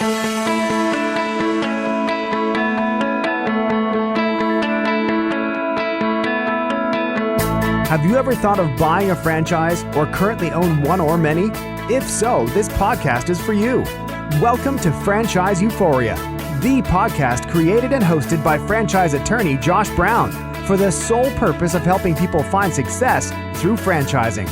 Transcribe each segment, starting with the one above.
Have you ever thought of buying a franchise or currently own one or many? If so, this podcast is for you. Welcome to Franchise Euphoria, the podcast created and hosted by franchise attorney Josh Brown for the sole purpose of helping people find success through franchising.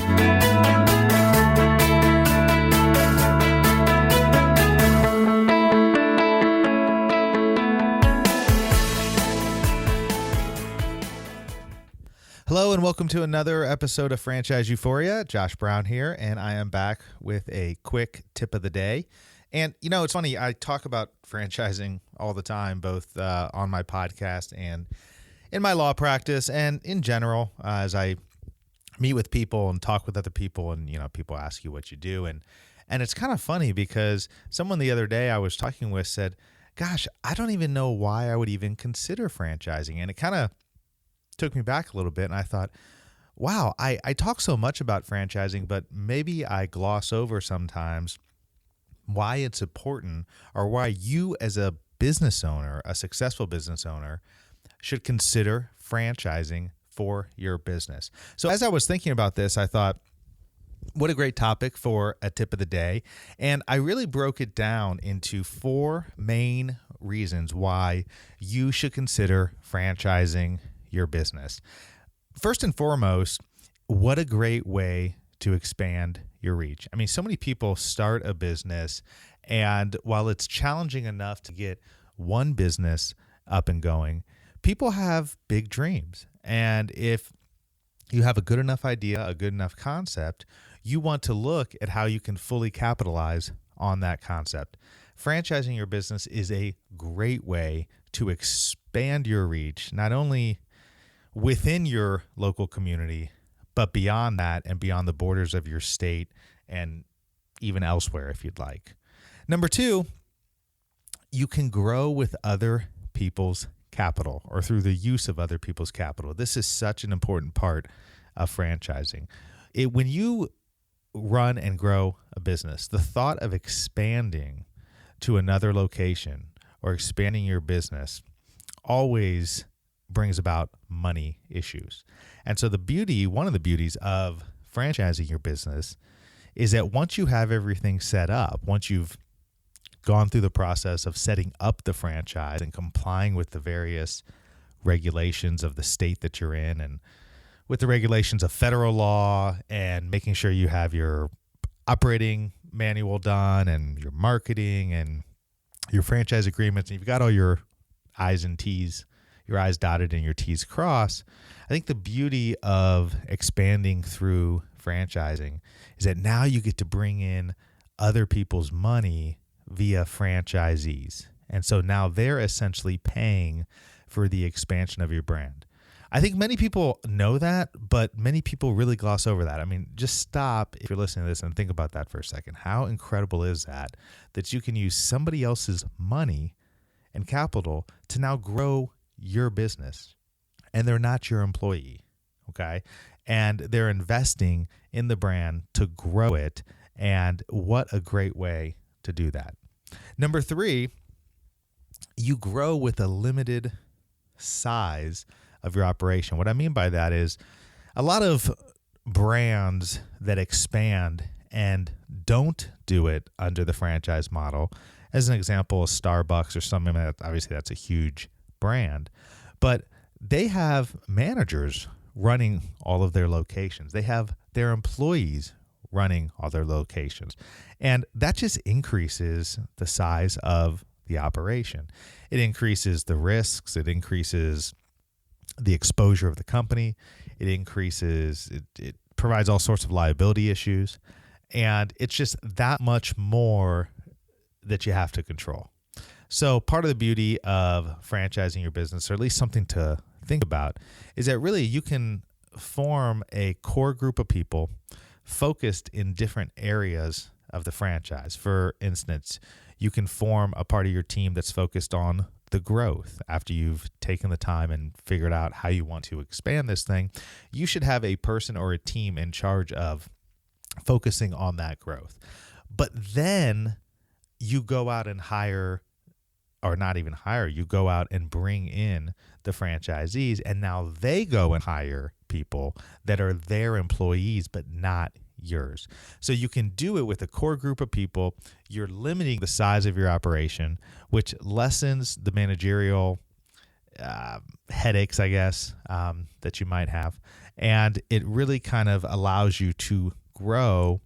Hello and welcome to another episode of Franchise Euphoria. Josh Brown here, and I am back with a quick tip of the day. And, you know, it's funny, I talk about franchising all the time, both on my podcast and in my law practice and in general, as I meet with people and talk with other people and, you know, people ask you what you do. And it's kind of funny because someone the other day I was talking with said, gosh, I don't even know why I would even consider franchising. And it kind of took me back a little bit, and I thought, wow, I talk so much about franchising, but maybe I gloss over sometimes why it's important or why you as a business owner, a successful business owner, should consider franchising for your business. So as I was thinking about this, I thought, what a great topic for a tip of the day. And I really broke it down into 4 main reasons why you should consider franchising your business. First and foremost, what a great way to expand your reach. I mean, so many people start a business, and while it's challenging enough to get one business up and going, people have big dreams. And if you have a good enough idea, a good enough concept, you want to look at how you can fully capitalize on that concept. Franchising your business is a great way to expand your reach, not only within your local community, but beyond that and beyond the borders of your state and even elsewhere if you'd like. Number 2, you can grow with other people's capital or through the use of other people's capital. This is such an important part of franchising. When you run and grow a business, the thought of expanding to another location or expanding your business always brings about money issues. And so one of the beauties of franchising your business is that once you have everything set up, once you've gone through the process of setting up the franchise and complying with the various regulations of the state that you're in and with the regulations of federal law and making sure you have your operating manual done and your marketing and your franchise agreements, and you've got all your I's and T's, your I's dotted and your T's crossed. I think the beauty of expanding through franchising is that now you get to bring in other people's money via franchisees. And so now they're essentially paying for the expansion of your brand. I think many people know that, but many people really gloss over that. I mean, just stop if you're listening to this and think about that for a second. How incredible is that you can use somebody else's money and capital to now grow your business, and they're not your employee, okay? And they're investing in the brand to grow it, and what a great way to do that. Number 3, you grow with a limited size of your operation. What I mean by that is a lot of brands that expand and don't do it under the franchise model, as an example, Starbucks or something that obviously that's a huge brand, but they have managers running all of their locations. They have their employees running all their locations. And that just increases the size of the operation. It increases the risks. It increases the exposure of the company. It provides all sorts of liability issues. And it's just that much more that you have to control. So part of the beauty of franchising your business, or at least something to think about, is that really you can form a core group of people focused in different areas of the franchise. For instance, you can form a part of your team that's focused on the growth. After you've taken the time and figured out how you want to expand this thing, you should have a person or a team in charge of focusing on that growth. But then you go out and hire, or not even hire, you go out and bring in the franchisees, and now they go and hire people that are their employees but not yours. So you can do it with a core group of people. You're limiting the size of your operation, which lessens the managerial headaches, I guess, that you might have. And it really kind of allows you to grow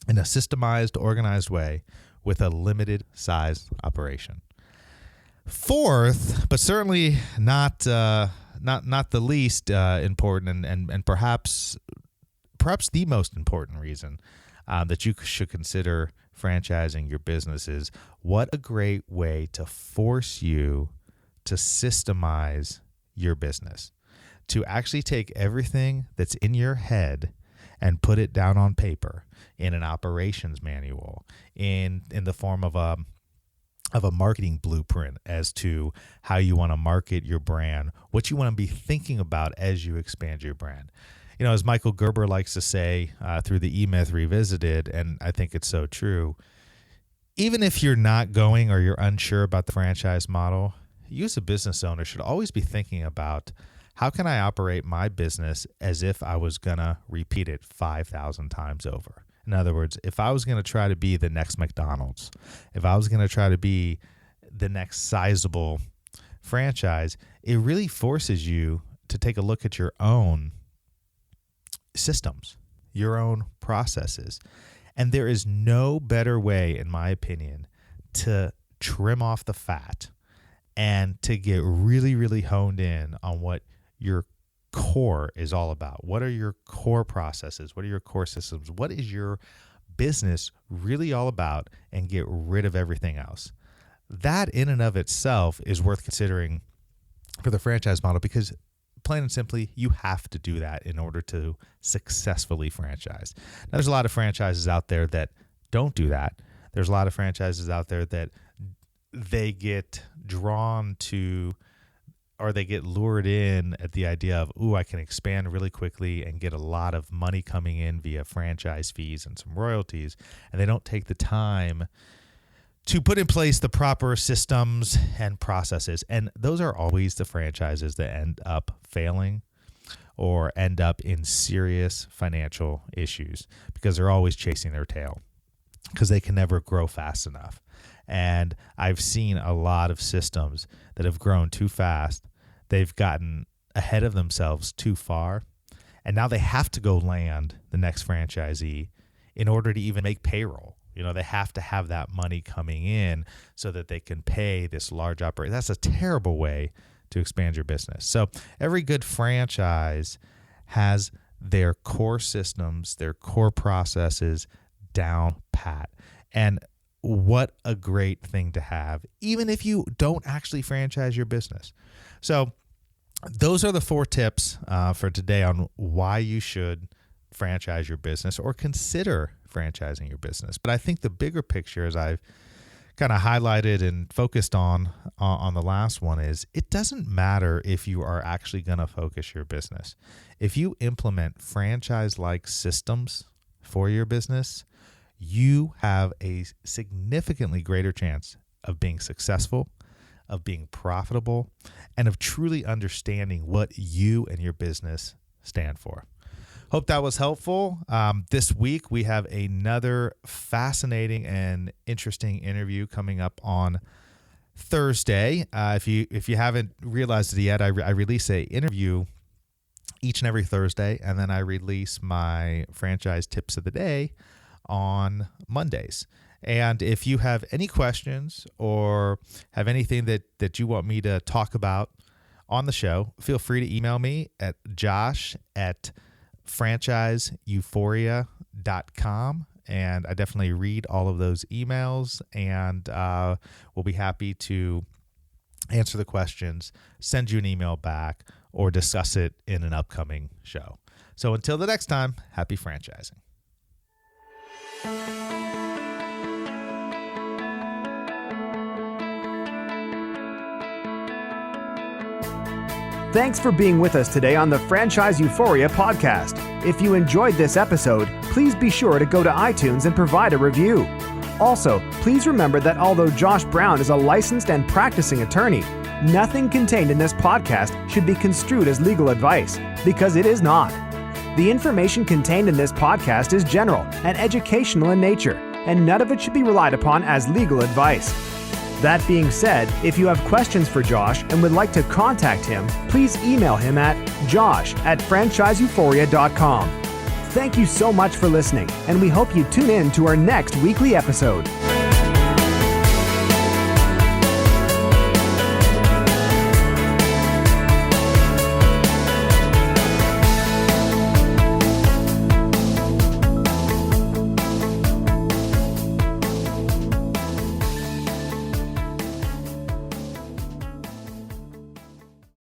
in a systemized, organized way with a limited size operation. Fourth, but certainly not the least important, and perhaps the most important reason that you should consider franchising your business is, what a great way to force you to systemize your business, to actually take everything that's in your head and put it down on paper in an operations manual, in the form of a marketing blueprint as to how you want to market your brand, what you want to be thinking about as you expand your brand. You know, as Michael Gerber likes to say through the E-Myth Revisited, and I think it's so true, even if you're not going or you're unsure about the franchise model, you as a business owner should always be thinking about, how can I operate my business as if I was going to repeat it 5,000 times over? In other words, if I was going to try to be the next McDonald's, if I was going to try to be the next sizable franchise, it really forces you to take a look at your own systems, your own processes. And there is no better way, in my opinion, to trim off the fat and to get really, really honed in on what your core is all about. What are your core processes? What are your core systems? What is your business really all about? And get rid of everything else. That in and of itself is worth considering for the franchise model, because plain and simply, you have to do that in order to successfully franchise. Now, there's a lot of franchises out there that don't do that. There's a lot of franchises out there that they get drawn to, or they get lured in at the idea of, I can expand really quickly and get a lot of money coming in via franchise fees and some royalties. And they don't take the time to put in place the proper systems and processes. And those are always the franchises that end up failing or end up in serious financial issues, because they're always chasing their tail, because they can never grow fast enough. And I've seen a lot of systems that have grown too fast. They've gotten ahead of themselves too far. And now they have to go land the next franchisee in order to even make payroll. You know, they have to have that money coming in so that they can pay this large operator. That's a terrible way to expand your business. So every good franchise has their core systems, their core processes down pat. And what a great thing to have, even if you don't actually franchise your business. So those are the 4 tips for today on why you should franchise your business or consider franchising your business. But I think the bigger picture, as I've kind of highlighted and focused on the last one, is it doesn't matter if you are actually going to focus your business. If you implement franchise-like systems for your business, you have a significantly greater chance of being successful, of being profitable, and of truly understanding what you and your business stand for. Hope that was helpful. This week, we have another fascinating and interesting interview coming up on Thursday. If you haven't realized it yet, I release an interview each and every Thursday, and then I release my franchise tips of the day on Mondays. And if you have any questions or have anything that you want me to talk about on the show, feel free to email me at josh@franchiseeuphoria.com. And I definitely read all of those emails, and we'll be happy to answer the questions, send you an email back, or discuss it in an upcoming show. So until the next time, happy franchising. Thanks for being with us today on the Franchise Euphoria podcast. If you enjoyed this episode, please be sure to go to iTunes and provide a review. Also, please remember that although Josh Brown is a licensed and practicing attorney, nothing contained in this podcast should be construed as legal advice, because it is not. The information contained in this podcast is general and educational in nature, and none of it should be relied upon as legal advice. That being said, if you have questions for Josh and would like to contact him, please email him at josh@franchiseeuphoria.com. Thank you so much for listening, and we hope you tune in to our next weekly episode.